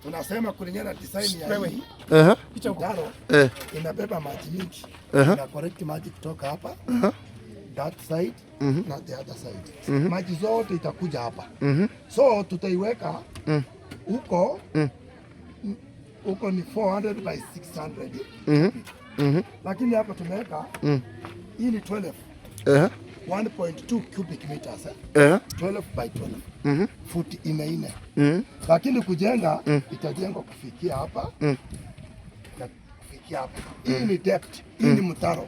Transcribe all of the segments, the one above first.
Tunasema kulingana na design ya hii. Mtaro inabeba maji mingi. Na correct maji kutoka hapa. That side na the other side. Maji zote itakuja hapa. So tutaiweka huko huko ni 400 by 600. Lakini hapa tumeweka hii ni 12. 1.2 cubic meters. 12 by 12. Futi ine. Lakini kujenga itajengwa kufikia hapa. Kufikia hapa. Hii ni depth. Hii ni mtaro.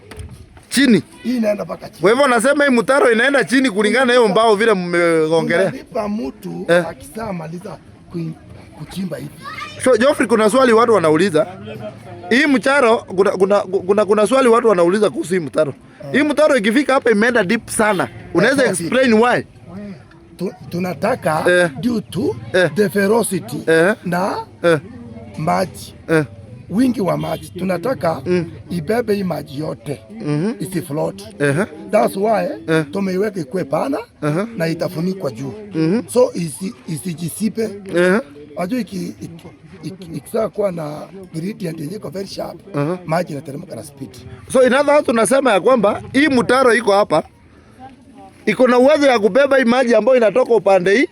Chini. Hii inaenda mpaka chini. Kwa hivyo nasema hii mtaro inaenda chini kulingana na hiyo mbao vile mmeongelea. Unalipa mtu akisamaliza kuchimba hivi. So Geoffrey, kuna swali watu wanauliza. Hii mtaro kuna swali watu wanauliza kuhusu hii mtaro. Hii mtaro ikifika hapa imeenda deep sana. Unaweza explain why? Tunataka due to the velocity na maji. Wingi wa maji tunataka ibebe hii maji yote isi float. That's why tumeiweka ikue pana na itafunikwa juu. So isijisipe. Ajua ikisa kuwa na gradient yenye iko very sharp, maji inateremka na speed. So in other words tunasema ya kwamba hii mtaro iko hapa iko na uwezo ya kubeba hii maji ambayo inatoka upande hii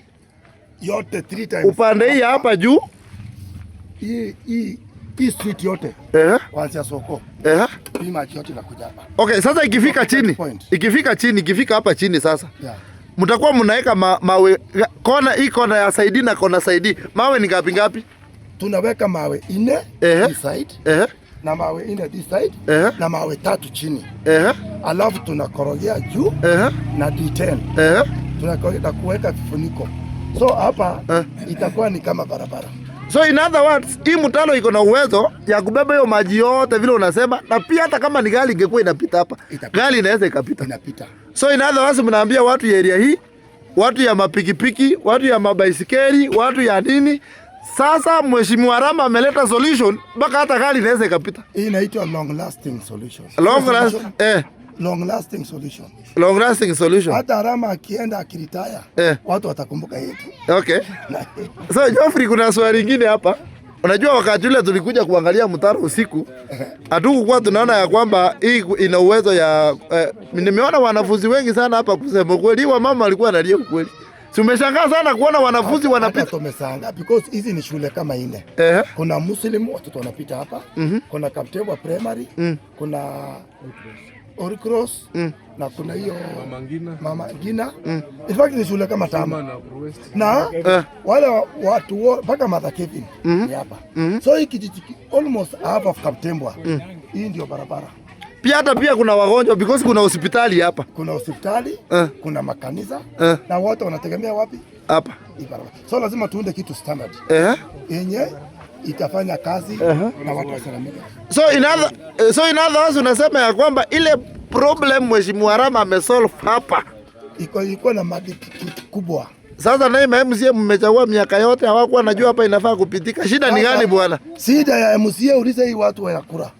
yote 3 times. Upande hii hapa juu hii street yote kuanzia soko. Hii maji yote inakuja hapa. Okay, sasa ikifika hapa chini sasa. Mtakuwa mnaweka mawe kona hii kona ya side na kona side. Mawe ni ngapi? Tunaweka mawe 4 this side. Na mawe 4 this side. Na mawe 3 chini. Alafu tunakorogea juu na D10. Tunakorogea kuweka vifuniko. So hapa itakuwa ni kama barabara. So in other words, hii mtaro iko na uwezo ya kubeba hiyo maji yote vile unasema, na pia hata kama ni gari ingekuwa inapita hapa, gari inaweza ikapita. So in other words, mnaambia watu ya area hii, watu ya mapikipiki, watu ya mabaisikeli, watu ya nini. Sasa Mheshimiwa Rama ameleta solution mpaka hata gari inaweza ikapita. Hii inaitwa long lasting solution. Long lasting solution. Hata Rama akienda akiritaya, watu watakumbuka yetu. Okay. So Geoffrey, kuna swali lingine hapa. Unajua wakati ule tulikuja kuangalia mtaro usiku, hatukuwa tunaona ya kwamba hii ina uwezo ya nimeona wanafunzi wengi sana hapa, kusema kweli wa mama alikuwa analia kweli. Tumeshangaa sana kuona wanafunzi wanapita. Tumeshangaa because hizi ni shule kama 4. Kuna Muslim watoto wanapita hapa. Kuna Kaptebwa Primary, kuna Holy Cross na kuna hiyo Mama Ngina. In fact ni shule kama 5. Na wale watu mpaka Mother Kevin ni hapa. So hii kijiji almost half of Kaptebwa. Hii ndio barabara. Pia kuna wagonjwa because kuna hospitali hapa. Kuna hospitali, kuna makanisa na wote wanategemea wapi? Hapa. So lazima tuunde kitu standard. Yenye itafanya kazi na watu wasalamika. So in other words unasema ya kwamba ile problem Mheshimiwa Rama amesolve hapa iko na madi kubwa. Sasa naye MCA mmechagua miaka yote hawakuwa najua hapa inafaa kupitika. Shida ni gani bwana? Shida ya MCA uliza hii watu wa yakura.